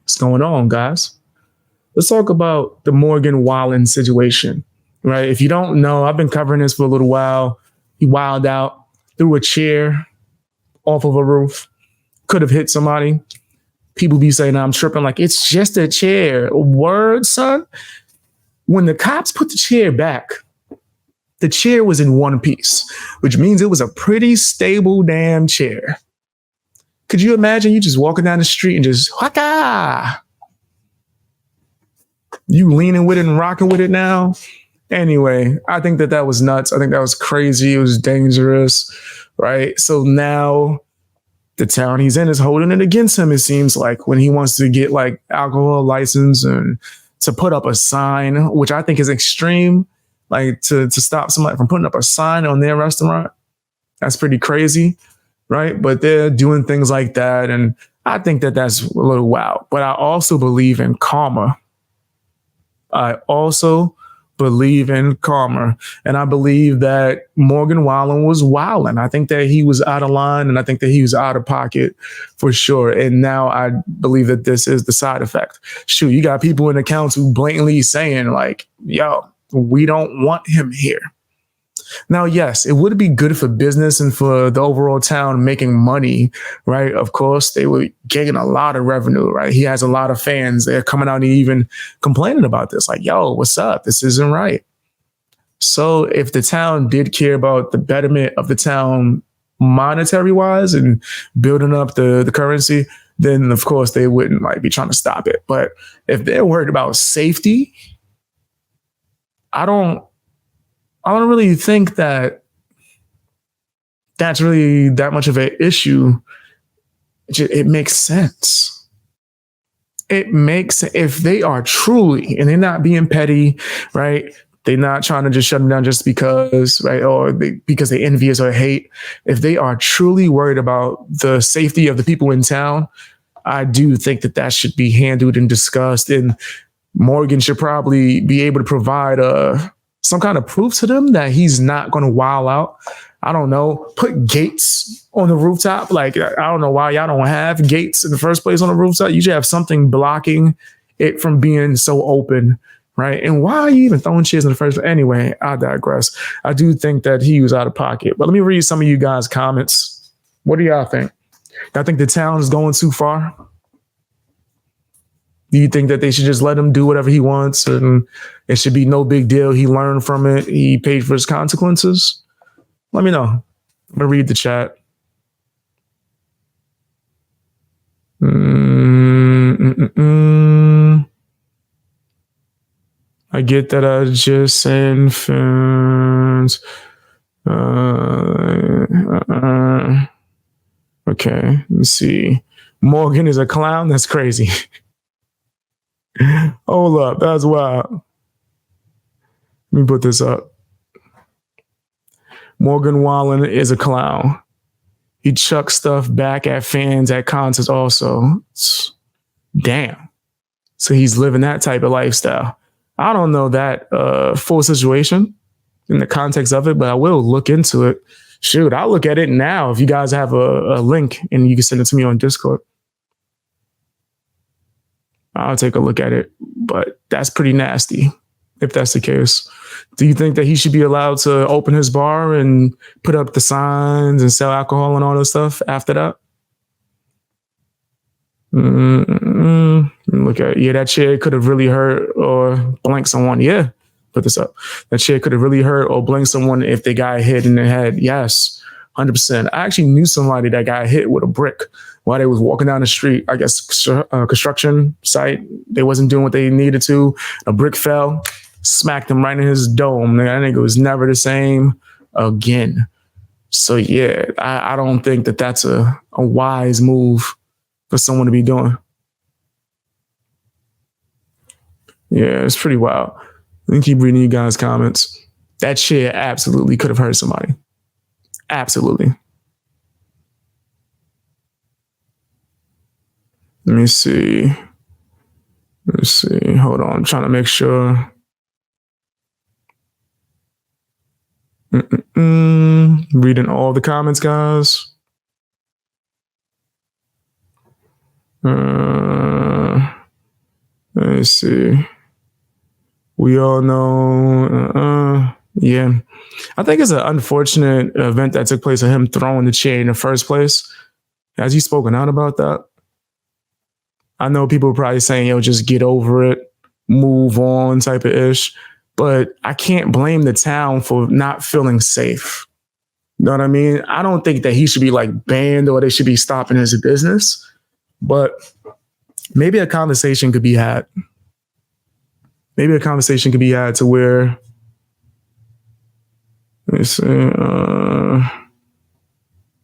What's going on, guys? Let's talk about the Morgan Wallen situation, right? If you don't know, I've been covering this for a little while. He wilded out, threw a chair off of a roof, could have hit somebody. People be saying I'm tripping, like it's just a chair. Word, son. When the cops put the chair back, the chair was in one piece, which means it was a pretty stable damn chair. Could you imagine you just walking down the street and just waka? You leaning with it and rocking with it now? Anyway, I think that was nuts. I think that was crazy. It was dangerous, right? So now the town he's in is holding it against him, it seems like, when he wants to get like alcohol license and to put up a sign, which I think is extreme, like to stop somebody from putting up a sign on their restaurant. That's pretty crazy, right? But they're doing things like that. And I think that that's a little wild. But I also believe in karma. And I believe that Morgan Wallen was wilding. I think that he was out of line, and I think that he was out of pocket for sure. And now I believe that this is the side effect. Shoot, you got people in the council blatantly saying like, yo, we don't want him here. Now, yes, it would be good for business and for the overall town making money, right? Of course, they were getting a lot of revenue, right? He has a lot of fans. They're coming out and even complaining about this. Like, yo, what's up? This isn't right. So if the town did care about the betterment of the town monetary wise and building up the currency, then of course they wouldn't like be trying to stop it. But if they're worried about safety, I don't really think that that's really that much of an issue. It makes sense. It makes, if they are truly, and they're not being petty, right? They're not trying to just shut them down just because, right? Or because they envious or hate. If they are truly worried about the safety of the people in town, I do think that should be handled and discussed. And Morgan should probably be able to provide some kind of proof to them that he's not going to wild out. I don't know, put gates on the rooftop. Like, I don't know why y'all don't have gates in the first place on the rooftop. You should have something blocking it from being so open, right? And why are you even throwing chairs in the first place? Anyway, I digress. I do think that he was out of pocket. But let me read some of you guys' comments. What do y'all think? I think the town is going too far. Do you think that they should just let him do whatever he wants and it should be no big deal? He learned from it. He paid for his consequences. Let me know. I'm going to read the chat. I get that I just saying fans. Okay, let me see. Morgan is a clown? That's crazy. Hold up, that's wild. Let me put this up. Morgan Wallen is a clown. He chucks stuff back at fans at concerts also. Damn. So he's living that type of lifestyle. I don't know that full situation in the context of it, but I will look into it. Shoot, I'll look at it now if you guys have a link and you can send it to me on Discord. I'll take a look at it, but that's pretty nasty if that's the case. Do you think that he should be allowed to open his bar and put up the signs and sell alcohol and all this stuff after that? Look at it. Yeah, that chair could have really hurt or blanked someone. Yeah, put this up. That chair could have really hurt or blanked someone if they got hit in the head. Yes, 100%. I actually knew somebody that got hit with a brick while they was walking down the street. I guess construction site. They wasn't doing what they needed to. A brick fell, smacked him right in his dome. That nigga was never the same again. So yeah, I don't think that that's a wise move for someone to be doing. Yeah, it's pretty wild. Let me keep reading you guys' comments. That chair absolutely could have hurt somebody. Absolutely. Let me see. Let's see. Hold on. I'm trying to make sure. Reading all the comments, guys. Let's see. We all know. Yeah. I think it's an unfortunate event that took place of him throwing the chair in the first place. Has he spoken out about that? I know people are probably saying, yo, just get over it, move on type of ish. But I can't blame the town for not feeling safe. You know what I mean? I don't think that he should be like banned or they should be stopping his business. But maybe a conversation could be had. Maybe a conversation could be had to where, let me see,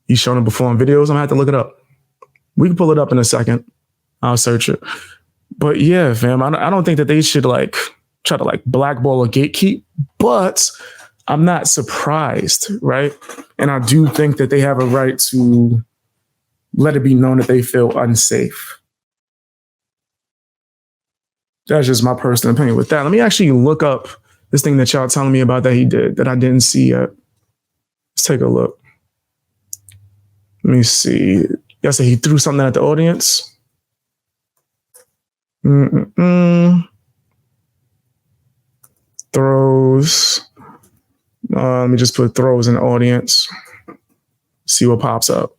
he's shown it before on videos. I'm gonna have to look it up. We can pull it up in a second. I'll search it. But yeah, fam, I don't think that they should like try to like blackball or gatekeep, but I'm not surprised, right? And I do think that they have a right to let it be known that they feel unsafe. That's just my personal opinion with that. Let me actually look up this thing that y'all telling me about that he did that I didn't see yet. Let's take a look. Let me see. Y'all say he threw something at the audience. Throws. Let me just put throws in the audience. See what pops up.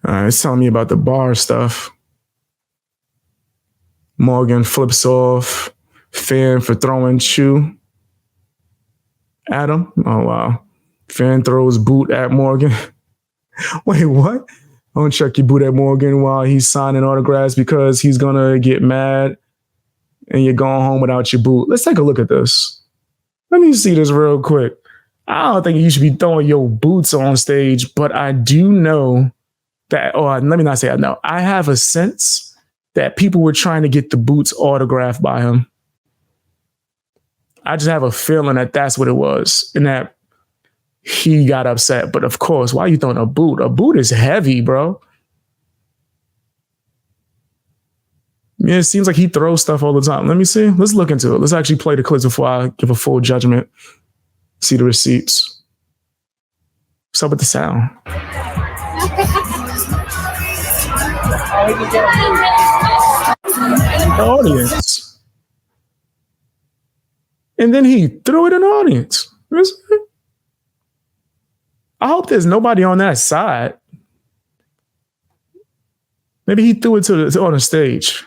It's telling me about the bar stuff. Morgan flips off fan for throwing shoe at him. Oh, wow. Fan throws boot at Morgan. Wait, what? Don't check your boot at Morgan while he's signing autographs because he's going to get mad and you're going home without your boot. Let's take a look at this. Let me see this real quick. I don't think you should be throwing your boots on stage, but I do know that, or let me not say I know. I have a sense that people were trying to get the boots autographed by him. I just have a feeling that that's what it was and that he got upset. But of course, why are you throwing a boot? A boot is heavy, bro. Yeah, it seems like he throws stuff all the time. Let me see. Let's look into it. Let's actually play the clips before I give a full judgment. See the receipts. What's up with the sound? The audience. And then he threw it in the audience. I hope there's nobody on that side. Maybe he threw it on the stage.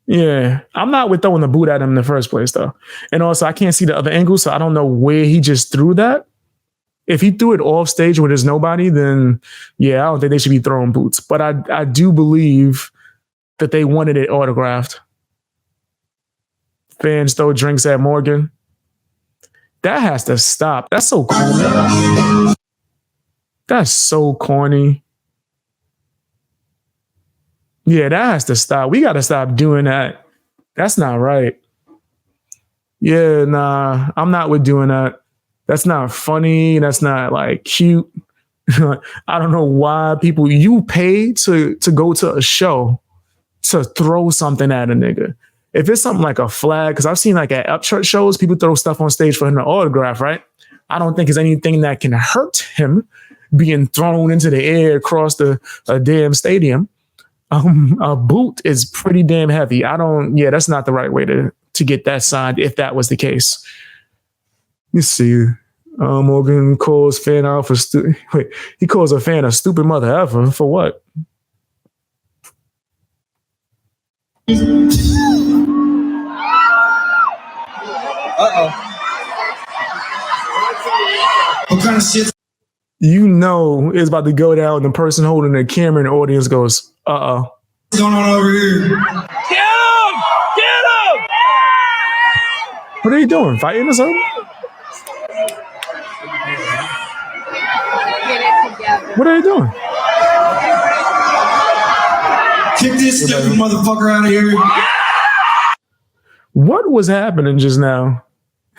Yeah, I'm not with throwing the boot at him in the first place, though. And also, I can't see the other angle, so I don't know where he just threw that. If he threw it off stage where there's nobody, then yeah, I don't think they should be throwing boots. But I do believe that they wanted it autographed. Fans throw drinks at Morgan. That has to stop. That's so corny. That's so corny. Yeah, that has to stop. We got to stop doing that. That's not right. Yeah, nah, I'm not with doing that. That's not funny. That's not like cute. I don't know why people, you pay to go to a show to throw something at a nigga. If it's something like a flag, because I've seen like at upchurch shows, people throw stuff on stage for him to autograph, right? I don't think it's anything that can hurt him being thrown into the air across a damn stadium. A boot is pretty damn heavy. That's not the right way to get that signed if that was the case. Let's see. Morgan calls fan out for he calls a fan a stupid mother ever. For what? What kind of shit? You know it's about to go down. The person holding the camera in the audience goes, What's going on over here? Get him! Get him! What are you doing? Fighting or something? What are you doing? Kick this stupid motherfucker out of here. What was happening just now?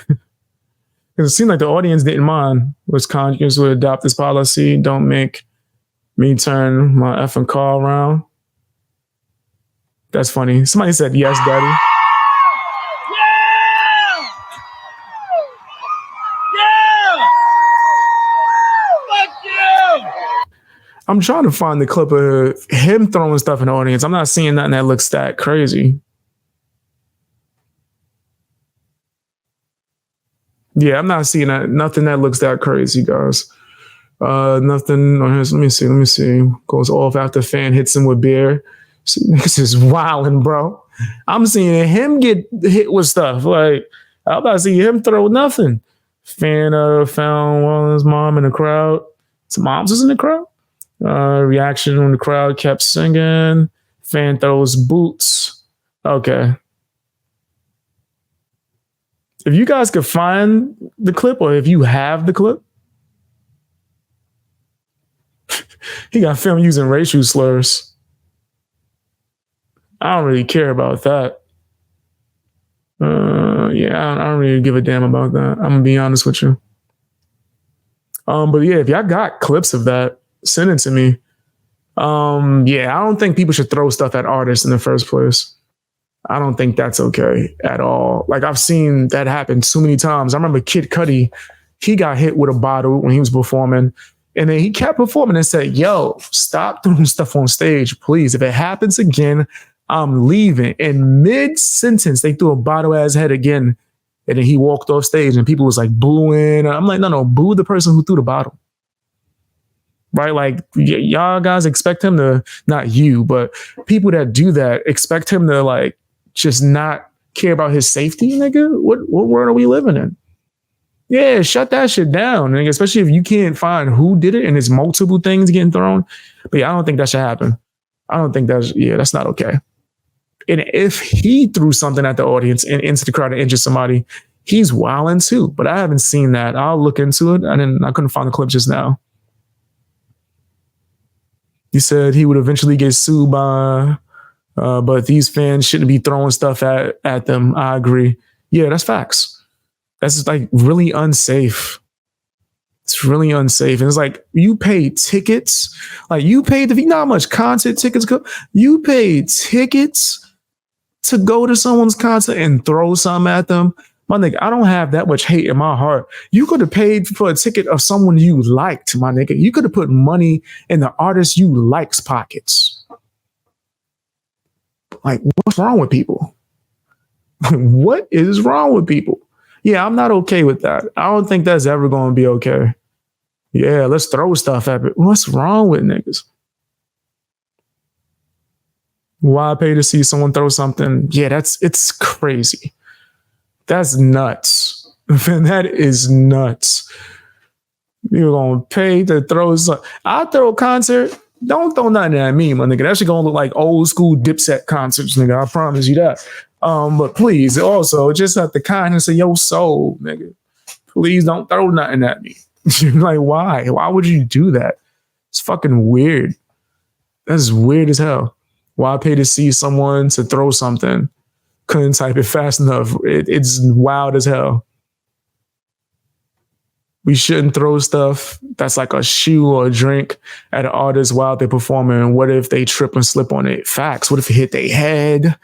Because it seemed like the audience didn't mind. Wisconsin would adopt this policy. Don't make me turn my effing car around. That's funny. Somebody said, yes, daddy. Yeah! Yeah! Fuck you! I'm trying to find the clip of him throwing stuff in the audience. I'm not seeing nothing that looks that crazy. Yeah, I'm not seeing nothing that looks that crazy, guys. Nothing. Let me see. Let me see. Goes off after fan hits him with beer. See, this is wilding, bro. I'm seeing him get hit with stuff. Like I'm about to see him throw nothing. Fan found Wallen's mom in the crowd. Some moms was in the crowd. Reaction when the crowd kept singing. Fan throws boots. Okay. If you guys could find the clip, or if you have the clip, he got filmed using racial slurs. I don't really care about that. Yeah, I don't really give a damn about that. I'm gonna be honest with you. But yeah, if y'all got clips of that, send it to me. Yeah, I don't think people should throw stuff at artists in the first place. I don't think that's okay at all. Like I've seen that happen too many times. I remember Kid Cudi, he got hit with a bottle when he was performing. And then he kept performing and said, yo, stop throwing stuff on stage, please. If it happens again, I'm leaving. In mid-sentence, they threw a bottle at his head again. And then he walked off stage and people was like booing. I'm like, no, boo the person who threw the bottle. Right? Like y'all guys expect him to, not you, but people that do that expect him to like just not care about his safety, nigga. What world are we living in? Yeah, shut that shit down, nigga, especially if you can't find who did it and it's multiple things getting thrown. But yeah, I don't think that should happen. I don't think that's not okay. And if he threw something at the audience and into the crowd and injured somebody, he's wilding too. But I haven't seen that. I'll look into it. I couldn't find the clip just now. He said he would eventually get sued by, but these fans shouldn't be throwing stuff at them. I agree. Yeah, that's facts. That's like really unsafe. It's really unsafe. And it's like you pay tickets. Like you paid you know how much concert tickets go? You paid tickets to go to someone's concert and throw something at them. My nigga, I don't have that much hate in my heart. You could have paid for a ticket of someone you liked, my nigga. You could have put money in the artist you like's pockets. Like, what's wrong with people? What is wrong with people? Yeah, I'm not okay with that. I don't think that's ever going to be okay. Yeah, let's throw stuff at it. What's wrong with niggas? Why pay to see someone throw something? Yeah, it's crazy. That's nuts. Man, that is nuts. You're going to pay to throw something. I'll throw a concert. Don't throw nothing at me, my nigga. That shit going to look like old school Dipset concerts, nigga. I promise you that. But please, also, just have the kindness of your soul, nigga. Please don't throw nothing at me. Like, why? Why would you do that? It's fucking weird. That's weird as hell. Why pay to see someone to throw something? Couldn't type it fast enough. It's wild as hell. We shouldn't throw stuff that's like a shoe or a drink at an artist while they're performing. What if they trip and slip on it? Facts. What if it hit their head?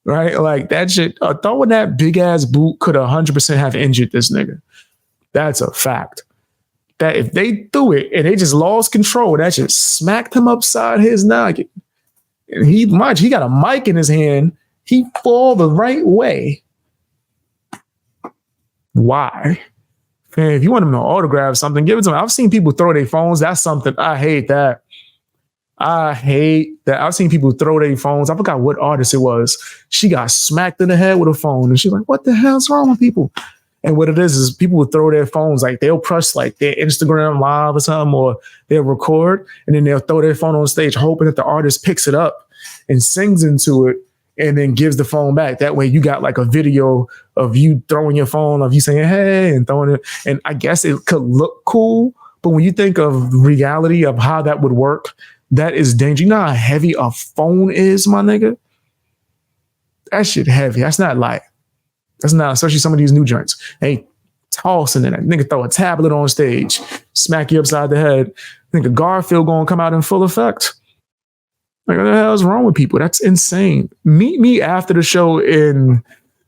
Right? Like that shit, throwing that big ass boot could 100% have injured this nigga. That's a fact. That if they threw it and they just lost control, that just smacked him upside his noggin. And he got a mic in his hand. He fall the right way. Why? Man, if you want him to autograph something, give it to him. I've seen people throw their phones. That's something. I hate that. I've seen people throw their phones. I forgot what artist it was. She got smacked in the head with a phone. And she's like, what the hell's wrong with people? And what it is people will throw their phones, like they'll press like their Instagram live or something, or they'll record and then they'll throw their phone on stage, hoping that the artist picks it up and sings into it and then gives the phone back. That way you got like a video of you throwing your phone, of you saying, hey, and throwing it. And I guess it could look cool, but when you think of reality of how that would work, that is dangerous. You know how heavy a phone is, my nigga? That shit heavy. That's not light. That's not, especially some of these new joints. Hey, tossing in it. Nigga throw a tablet on stage, smack you upside the head. Nigga Garfield gonna come out in full effect. Like, what the hell is wrong with people? That's insane. Meet me after the show in,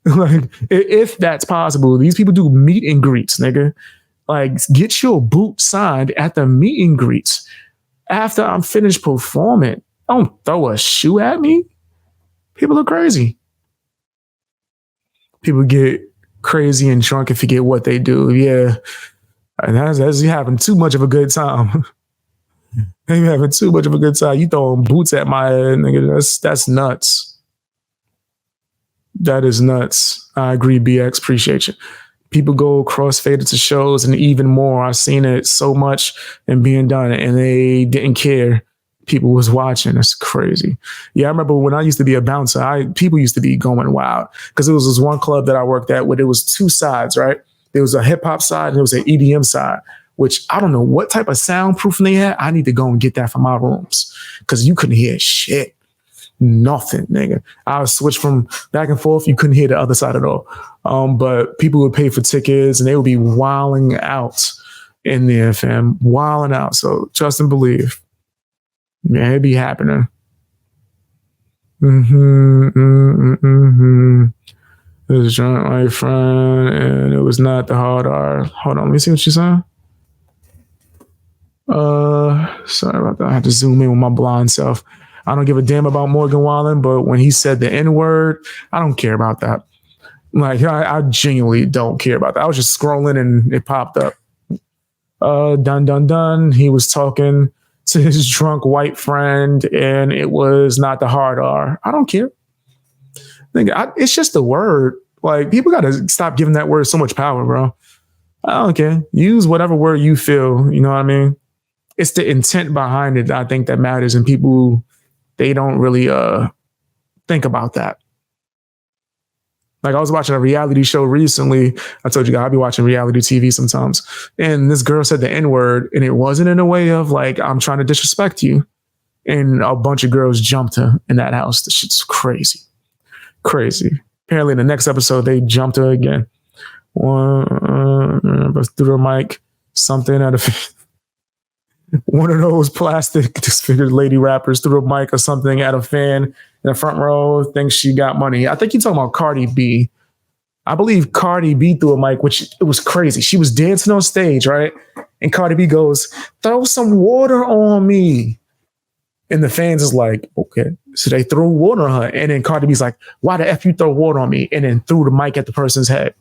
like, if that's possible. These people do meet and greets, nigga. Like, get your boot signed at the meet and greets. after I'm finished performing, don't throw a shoe at me. People are crazy. People get crazy and drunk and forget what they do. Yeah. And that's you having too much of a good time. You having too much of a good time. You throwing boots at my head, nigga. That's nuts. That is nuts. I agree, BX. Appreciate you. People go crossfaded to shows and even more. I've seen it so much and being done, and they didn't care. People was watching. That's crazy. Yeah, I remember when I used to be a bouncer, people used to be going wild because it was this one club that I worked at where there was two sides, right? There was a hip hop side and there was an EDM side, which I don't know what type of soundproofing they had. I need to go and get that from my rooms because you couldn't hear shit. Nothing, nigga. I would switch from back and forth. You couldn't hear the other side at all. But people would pay for tickets and they would be wilding out in there, fam. Wilding out. So trust and believe. Yeah, it be happening. It was drunk, my friend, and it was not the hard R. Hold on, let me see what she said. Sorry about that. I had to zoom in with my blind self. I don't give a damn about Morgan Wallen, but when he said the N-word, I don't care about that. Like, I genuinely don't care about that. I was just scrolling and it popped up. Dun. He was talking to his drunk white friend and it was not the hard R. I don't care. It's just a word. Like, people got to stop giving that word so much power, bro. I don't care. Use whatever word you feel. You know what I mean? It's the intent behind it, I think, that matters. And people, they don't really think about that. Like, I was watching a reality show recently. I told you guys, I'll be watching reality TV sometimes. And this girl said the N-word, and it wasn't in a way of like, I'm trying to disrespect you. And a bunch of girls jumped her in that house. This shit's crazy. Crazy. Apparently in the next episode, they jumped her again. Through the mic, something out of one of those plastic disfigured lady rappers threw a mic or something at a fan in the front row, thinks she got money. I think you're talking about Cardi B. I believe Cardi B threw a mic, which it was crazy. She was dancing on stage, right? And Cardi B goes, throw some water on me. And the fans is like, okay. So they threw water on her. And then Cardi B's like, why the F you throw water on me? And then threw the mic at the person's head.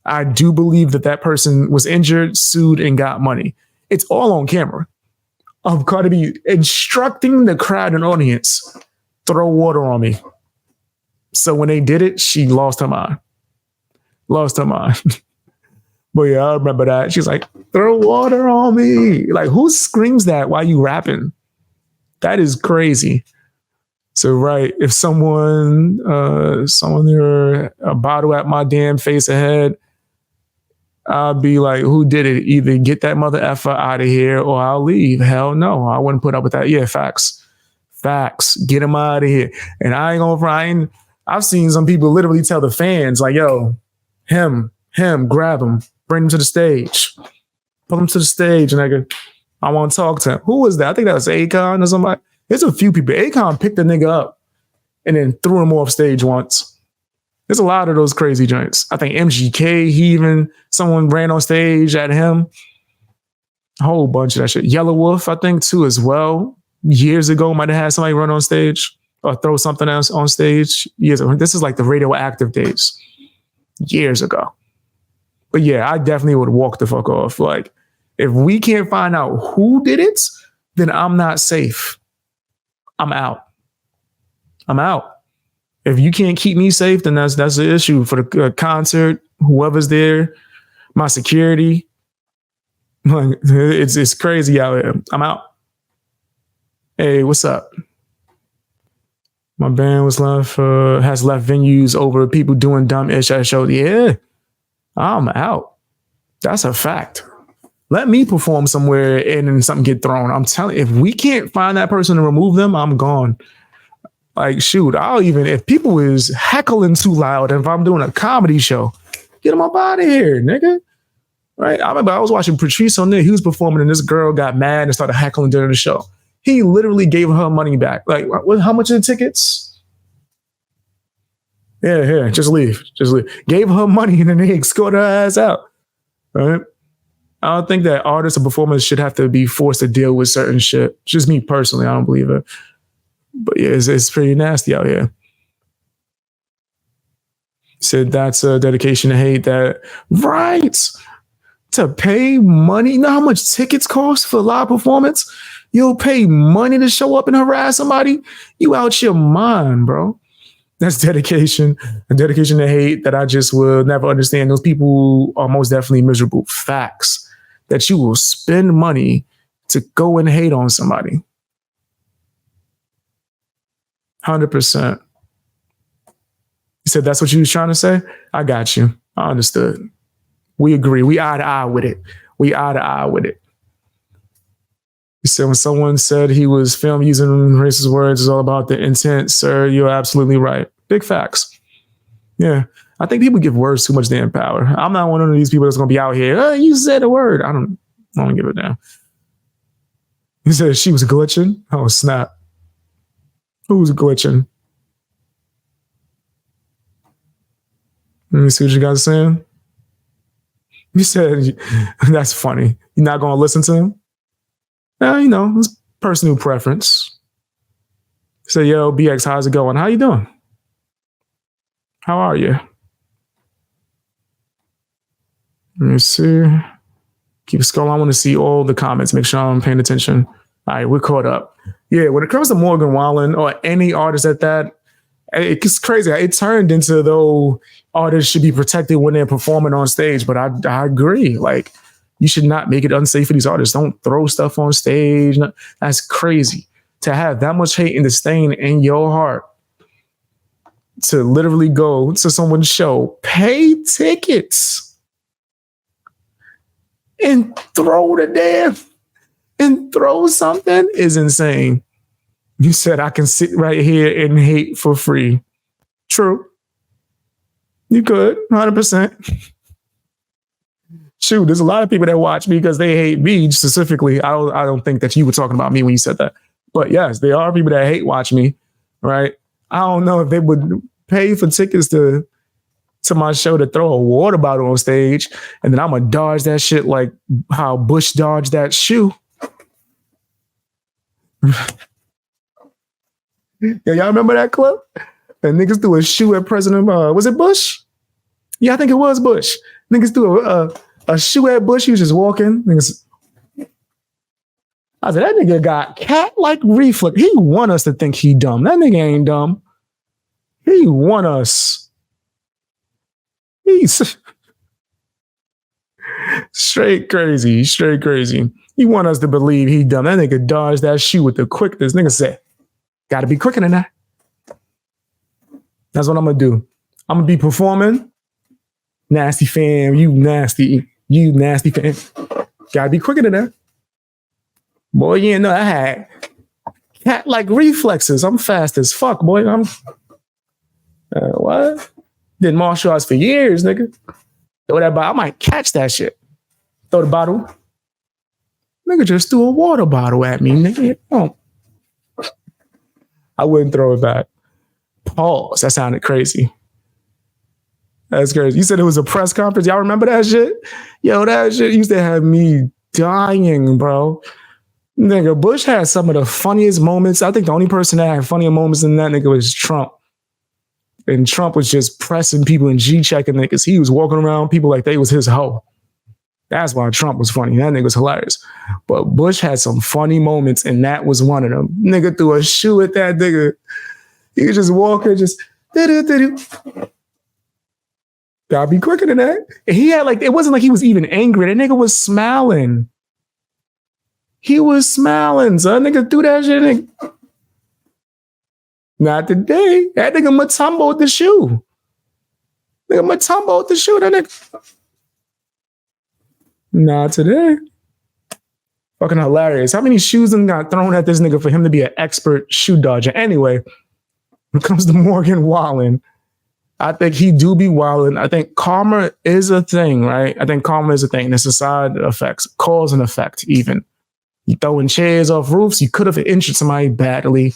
I do believe that person was injured, sued, and got money. It's all on camera. Of Cardi B instructing the crowd and audience, throw water on me. So when they did it, she lost her mind. Lost her mind. But yeah, I remember that. She's like, throw water on me. Like, who screams that while you rapping? That is crazy. So, right, if someone threw a bottle at my damn face ahead, I'll be like, who did it? Either get that mother effer out of here or I'll leave. Hell no, I wouldn't put up with that. Yeah, facts. Get him out of here. And I ain't gonna front. I've seen some people literally tell the fans, like, yo, him, grab him, bring him to the stage. Pull him to the stage, nigga. I want to talk to him. Who was that? I think that was Akon or somebody. There's a few people. Akon picked the nigga up and then threw him off stage once. There's a lot of those crazy joints. I think MGK, someone ran on stage at him. A whole bunch of that shit. Yellow Wolf, I think, too, as well. Years ago, might have had somebody run on stage or throw something else on stage. Years ago. This is like the radioactive days. Years ago. But yeah, I definitely would walk the fuck off. Like, if we can't find out who did it, then I'm not safe. I'm out. If you can't keep me safe, then that's the issue for the concert. Whoever's there, my security, it's crazy out here. I'm out. Hey, what's up? My band has left venues over people doing dumb ish at shows. Yeah, I'm out. That's a fact. Let me perform somewhere and then something get thrown. I'm telling you, if we can't find that person to remove them, I'm gone. Like, shoot, if people is heckling too loud, if I'm doing a comedy show, get them up out of here, nigga. Right? I remember I was watching Patrice on there. He was performing and this girl got mad and started heckling during the show. He literally gave her money back. Like, how much are the tickets? Yeah, just leave. Gave her money and then they escorted her ass out. Right? I don't think that artists or performers should have to be forced to deal with certain shit. Just me personally, I don't believe it. But yeah, it's pretty nasty out here. Said that's a dedication to hate. That right to pay money. You know how much tickets cost for a live performance? You'll pay money to show up and harass somebody. You out your mind, bro. That's dedication, a dedication to hate that I just will never understand. Those people are most definitely miserable. Facts that you will spend money to go and hate on somebody. 100%. You said that's what you was trying to say? I got you. I understood. We agree. We eye to eye with it. We eye to eye with it. You said when someone said he was filmed using racist words, it's all about the intent, sir. You're absolutely right. Big facts. Yeah. I think people give words too much damn power. I'm not one of these people that's going to be out here. Oh, you said a word. I don't give a damn. He said she was glitching. Oh, snap. Who was glitching? Let me see what you guys are saying. You said, that's funny. You're not going to listen to him? It's personal preference. Say, yo, BX, how's it going? How you doing? How are you? Let me see. Keep scrolling. I want to see all the comments. Make sure I'm paying attention. All right, we're caught up. Yeah, when it comes to Morgan Wallen or any artist at that, it's crazy. It turned into though artists should be protected when they're performing on stage. But I agree. Like, you should not make it unsafe for these artists. Don't throw stuff on stage. That's crazy. To have that much hate and disdain in your heart, to literally go to someone's show, pay tickets, and throw something is insane. You said I can sit right here and hate for free. True. You could, 100%. Shoot, there's a lot of people that watch me because they hate me specifically. I don't think that you were talking about me when you said that. But yes, there are people that hate watch me, right? I don't know if they would pay for tickets to my show to throw a water bottle on stage, and then I'm going to dodge that shit like how Bush dodged that shoe. Yeah, y'all remember that clip? And niggas threw a shoe at President, was it Bush? Yeah, I think it was Bush. Niggas threw a shoe at Bush. He was just walking. Niggas, I said, that nigga got cat-like reflex. He want us to think he dumb. That nigga ain't dumb. He want us. He's straight crazy. Straight crazy. He want us to believe he dumb. That nigga dodged that shoe with the quickness. Nigga said, gotta be quicker than that. That's what I'm gonna do. I'm gonna be performing. Nasty fam, you nasty fam. Gotta be quicker than that. Boy, you know I had cat-like reflexes. I'm fast as fuck, boy. I'm what? Did martial arts for years, nigga. Throw that bottle. I might catch that shit. Throw the bottle. Nigga just threw a water bottle at me, nigga. Oh. I wouldn't throw it back. Pause. That sounded crazy. That's crazy. You said it was a press conference. Y'all remember that shit? Yo, that shit used to have me dying, bro. Nigga, Bush had some of the funniest moments. I think the only person that had funnier moments than that nigga was Trump. And Trump was just pressing people and G-checking niggas. He was walking around people like they was his hoe. That's why Trump was funny. That nigga was hilarious. But Bush had some funny moments, and that was one of them. Nigga threw a shoe at that nigga. He was just walking, just do-do-do-do. Gotta be quicker than that. And he had it wasn't like he was even angry. That nigga was smiling. He was smiling, son. Nigga threw that shit. Nigga. Not today. That nigga Matumbo'd the shoe. Nigga Matumbo'd the shoe. That nigga. Not today. Fucking hilarious. How many shoes got thrown at this nigga for him to be an expert shoe dodger? Anyway, when it comes to Morgan Wallen, I think he do be wilding. I think karma is a thing, right? I think karma is a thing. It's a side effects, cause and effect even. You throwing chairs off roofs, you could have injured somebody badly.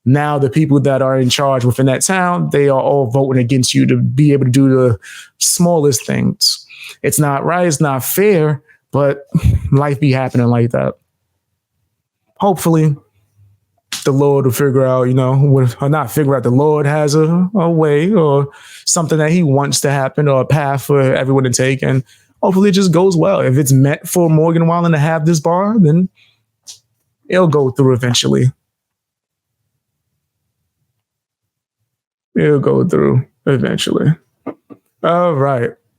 Now the people that are in charge within that town, they are all voting against you to be able to do the smallest things. It's not right, it's not fair, But life be happening like that. Hopefully, the Lord will figure out, or not figure out, the Lord has a way or something that he wants to happen or a path for everyone to take. And hopefully it just goes well. If it's meant for Morgan Wallen to have this bar, then it'll go through eventually. It'll go through eventually. All right.